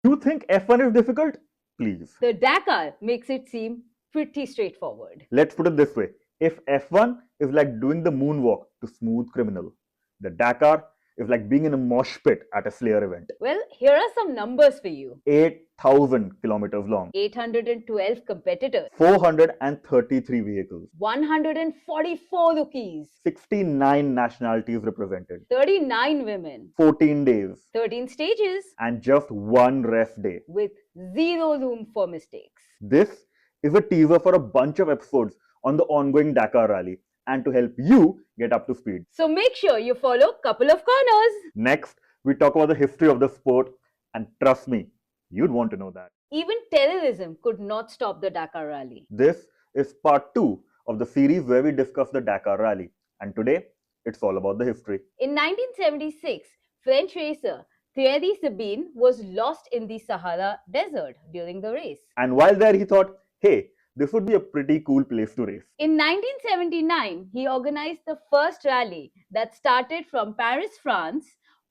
You think F1 is difficult? Please. The Dakar makes it seem pretty straightforward. Let's put it this way. If F1 is like doing the moonwalk to Smooth Criminal, the Dakar is like being in a mosh pit at a Slayer event. Well, here are some numbers for you. 8,000 kilometers long, 812 competitors, 433 vehicles, 144 rookies, 69 nationalities represented, 39 women, 14 days, 13 stages, and just one rest day. with zero room for mistakes. This is a teaser for a bunch of episodes on the ongoing Dakar Rally and to help you get up to speed. So make sure you follow Couple of Corners. Next, we talk about the history of the sport, and trust me, you'd want to know that. Even terrorism could not stop the Dakar Rally. This is part 2 of the series where we discuss the Dakar Rally, and today it's all about the history. In 1976, French racer Thierry Sabine was lost in the Sahara Desert during the race. And while there, he thought, hey, this would be a pretty cool place to race. In 1979, he organized the first rally that started from Paris, France,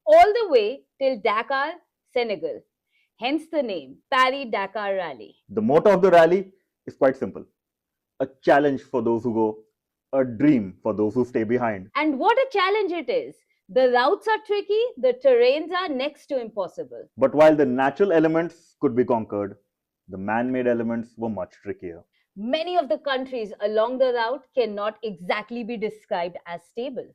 all the way till Dakar, Senegal. Hence the name, Paris-Dakar Rally. The motto of the rally is quite simple: a challenge for those who go, a dream for those who stay behind. And what a challenge it is! The routes are tricky, the terrains are next to impossible. But while the natural elements could be conquered, the man-made elements were much trickier. Many of the countries along the route cannot exactly be described as stable.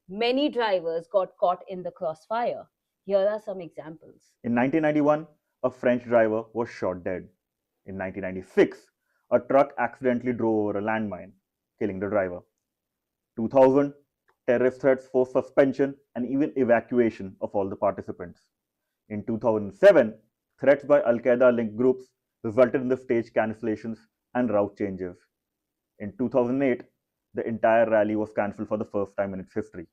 Many drivers got caught in the crossfire. Here are some examples. In 1991, a French driver was shot dead. In 1996, a truck accidentally drove over a landmine, killing the driver. 2000, terrorist threats forced suspension and even evacuation of all the participants. In 2007, threats by Al-Qaeda linked groups resulted in the stage cancellations and route changes. In 2008, the entire rally was cancelled for the first time in its history.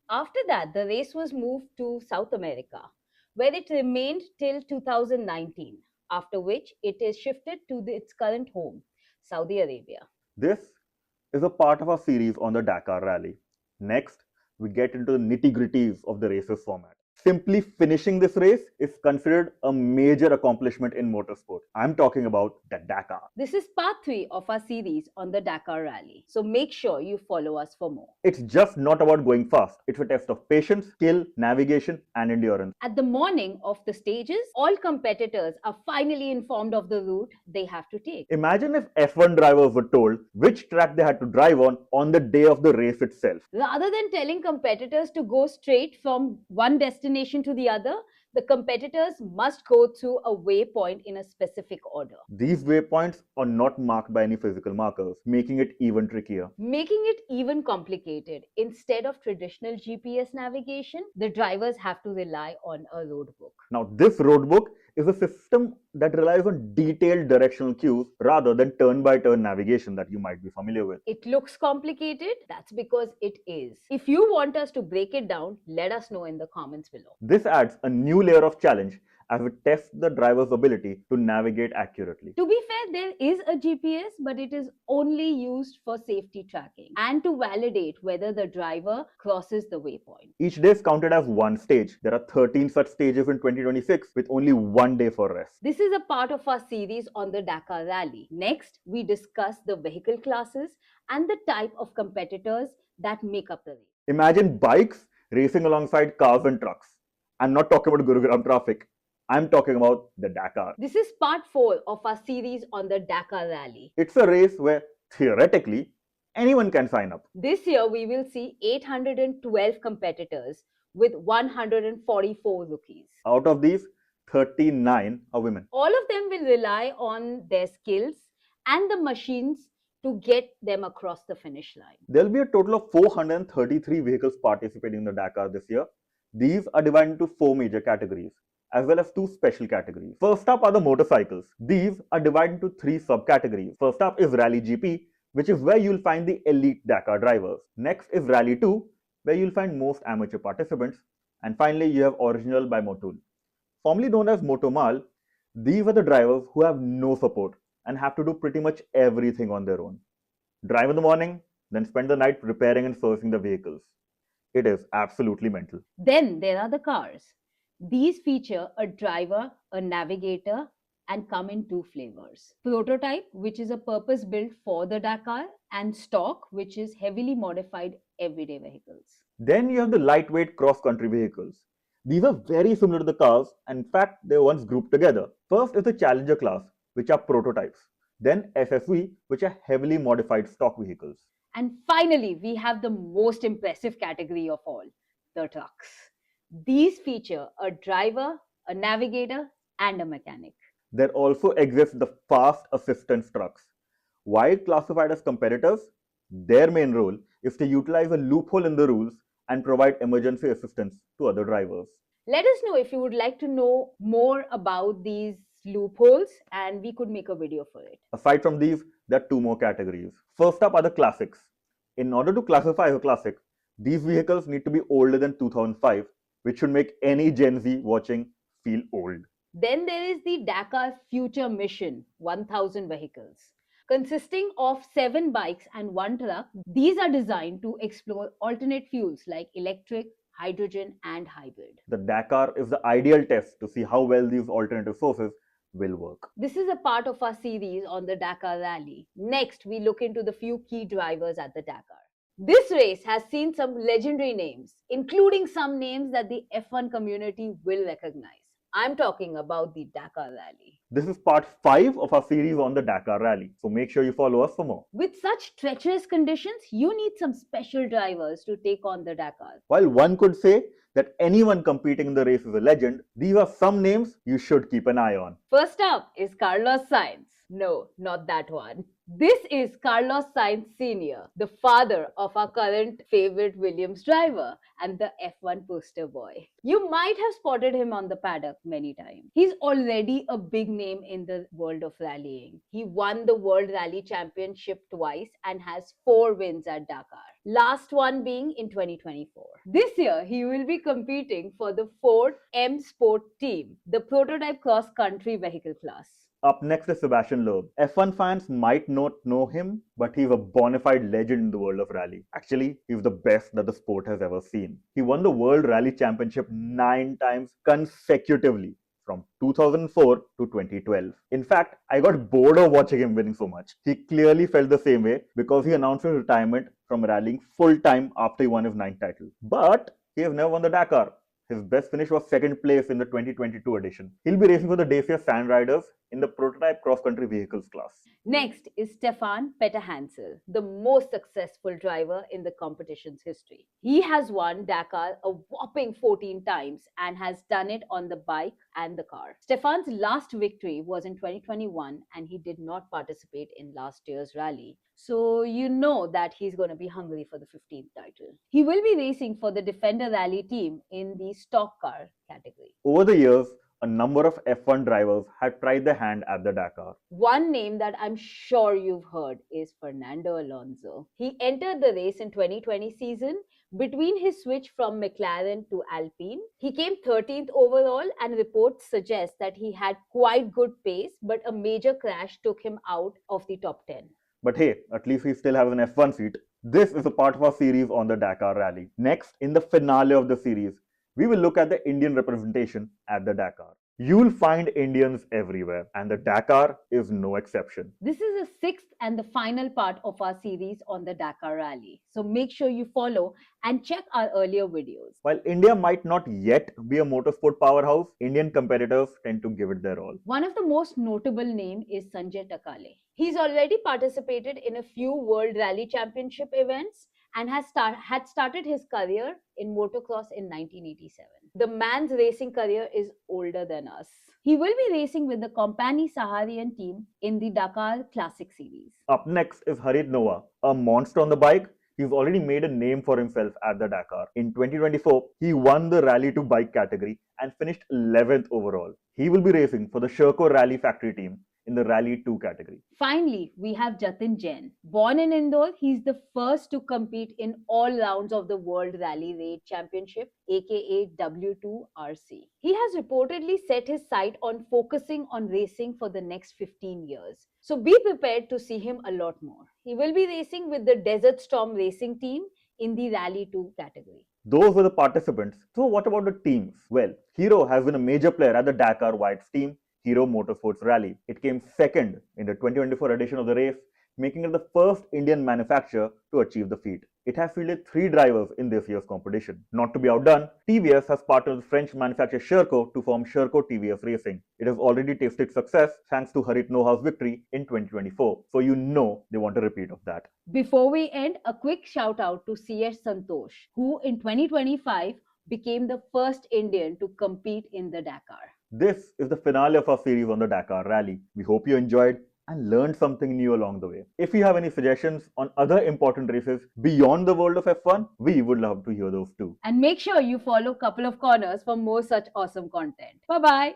After that, the race was moved to South America, where it remained till 2019, after which it is shifted to its current home, Saudi Arabia. This is a part of our series on the Dakar Rally. Next, we get into the nitty-gritties of the race's format. Simply finishing this race is considered a major accomplishment in motorsport. I'm talking about the Dakar. This is part 3 of our series on the Dakar Rally, so make sure you follow us for more. It's just not about going fast. It's a test of patience, skill, navigation, and endurance. At the morning of the stages, all competitors are finally informed of the route they have to take. Imagine if F1 drivers were told which track they had to drive on the day of the race itself. Rather than telling competitors to go straight from one destination to the other, the competitors must go through a waypoint in a specific order. These waypoints are not marked by any physical markers, making it even trickier. Making it even complicated. Instead of traditional GPS navigation, the drivers have to rely on a roadbook. Now, this roadbook is a system that relies on detailed directional cues rather than turn-by-turn navigation that you might be familiar with. It looks complicated, that's because it is. If you want us to break it down, let us know in the comments below. This adds a new layer of challenge as it tests the driver's ability to navigate accurately. To be fair, there is a GPS, but it is only used for safety tracking and to validate whether the driver crosses the waypoint. Each day is counted as one stage. There are 13 such stages in 2026 with only one day for rest. This is a part of our series on the Dakar Rally. Next, we discuss the vehicle classes and the type of competitors that make up the race. Imagine bikes racing alongside cars and trucks. I'm not talking about Gurugram traffic. I'm talking about the Dakar. This is part 4 of our series on the Dakar Rally. It's a race where, theoretically, anyone can sign up. This year, we will see 812 competitors with 144 rookies. Out of these, 39 are women. All of them will rely on their skills and the machines to get them across the finish line. There will be a total of 433 vehicles participating in the Dakar this year. These are divided into 4 major categories, as well as 2 special categories. First up are the motorcycles. These are divided into 3 subcategories. First up is Rally GP, which is where you'll find the elite Dakar drivers. Next is Rally 2, where you'll find most amateur participants. And finally, you have Original by Motul. Formerly known as Motomal, these are the drivers who have no support and have to do pretty much everything on their own. Drive in the morning, then spend the night repairing and servicing the vehicles. It is absolutely mental. Then there are the cars. These feature a driver, a navigator, and come in two flavors: prototype, which is a purpose built for the Dakar, and stock, which is heavily modified everyday vehicles. Then you have the lightweight cross-country vehicles. These are very similar to the cars, and in fact, they were once grouped together. First is the Challenger class, which are prototypes. Then SSV, which are heavily modified stock vehicles. And finally, we have the most impressive category of all, the trucks. These feature a driver, a navigator, and a mechanic. There also exist the fast assistance trucks. While classified as competitors, their main role is to utilize a loophole in the rules and provide emergency assistance to other drivers. Let us know if you would like to know more about these loopholes, and we could make a video for it. Aside from these, there are two more categories. First up are the classics. In order to classify as a classic, these vehicles need to be older than 2005, which should make any Gen Z watching feel old. Then there is the Dakar Future Mission 1000 vehicles. Consisting of 7 bikes and 1 truck, these are designed to explore alternate fuels like electric, hydrogen, and hybrid. The Dakar is the ideal test to see how well these alternative sources will work. This is a part of our series on the Dakar Rally. Next, we look into the few key drivers at the Dakar. This race has seen some legendary names, including some names that the F1 community will recognize. I'm talking about the Dakar Rally. This is part 5 of our series on the Dakar Rally, so make sure you follow us for more. With such treacherous conditions, you need some special drivers to take on the Dakar. While one could say that anyone competing in the race is a legend, these are some names you should keep an eye on. First up is Carlos Sainz. No, not that one. This is Carlos Sainz Sr., the father of our current favorite Williams driver and the F1 poster boy. You might have spotted him on the paddock many times. He's already a big name in the world of rallying. He won the World Rally Championship twice and has 4 wins at Dakar. Last one being in 2024. This year, he will be competing for the Ford M Sport team, the prototype cross-country vehicle class. Up next is Sebastian Loeb. F1 fans might not know him, but he's a bona fide legend in the world of rally. Actually, he's the best that the sport has ever seen. He won the World Rally Championship 9 times consecutively from 2004 to 2012. In fact, I got bored of watching him winning so much. He clearly felt the same way because he announced his retirement from rallying full time after he won his 9th title. But he has never won the Dakar. His best finish was 2nd place in the 2022 edition. He'll be racing for the Dacia Sand Riders in the prototype cross-country vehicles class. Next is Stefan Peterhansel, the most successful driver in the competition's history. He has won Dakar a whopping 14 times and has done it on the bike and the car. Stefan's last victory was in 2021 and he did not participate in last year's rally. So you know that he's going to be hungry for the 15th title. He will be racing for the Defender Rally team in the stock car category. Over the years, a number of F1 drivers had tried their hand at the Dakar. One name that I'm sure you've heard is Fernando Alonso. He entered the race in 2020 season. Between his switch from McLaren to Alpine, he came 13th overall, and reports suggest that he had quite good pace, but a major crash took him out of the top 10. But hey, at least he still has an F1 seat. This is a part of our series on the Dakar Rally. Next, in the finale of the series, we will look at the Indian representation at the Dakar. You'll find Indians everywhere, and the Dakar is no exception. This is the 6th and the final part of our series on the Dakar Rally. So make sure you follow and check our earlier videos. While India might not yet be a motorsport powerhouse, Indian competitors tend to give it their all. One of the most notable names is Sanjay Takale. He's already participated in a few World Rally Championship events and had started his career in motocross in 1987. The man's racing career is older than us. He will be racing with the Compagnie Saharian team in the Dakar Classic Series. Up next is Harith, a monster on the bike. He's already made a name for himself at the Dakar. In 2024, he won the Rally to Bike category and finished 11th overall. He will be racing for the Sherco Rally Factory team in the Rally 2 category. Finally, we have Jatin Jain. Born in Indore, he's the first to compete in all rounds of the World Rally Raid Championship, aka W2RC. He has reportedly set his sight on focusing on racing for the next 15 years. So be prepared to see him a lot more. He will be racing with the Desert Storm racing team in the Rally 2 category. Those were the participants. So what about the teams? Well, Hero has been a major player at the Dakar Whites team, Hero Motorsports Rally. It came second in the 2024 edition of the race, making it the first Indian manufacturer to achieve the feat. It has fielded 3 drivers in this year's competition. Not to be outdone, TVS has partnered with French manufacturer Sherco to form Sherco TVS Racing. It has already tasted success thanks to Harith know-how's victory in 2024. So you know they want a repeat of that. Before we end, a quick shout out to CS Santosh, who in 2025 became the first Indian to compete in the Dakar. This is the finale of our series on the Dakar Rally. We hope you enjoyed and learned something new along the way. If you have any suggestions on other important races beyond the world of F1, we would love to hear those too. And make sure you follow Couple of Corners for more such awesome content. Bye bye.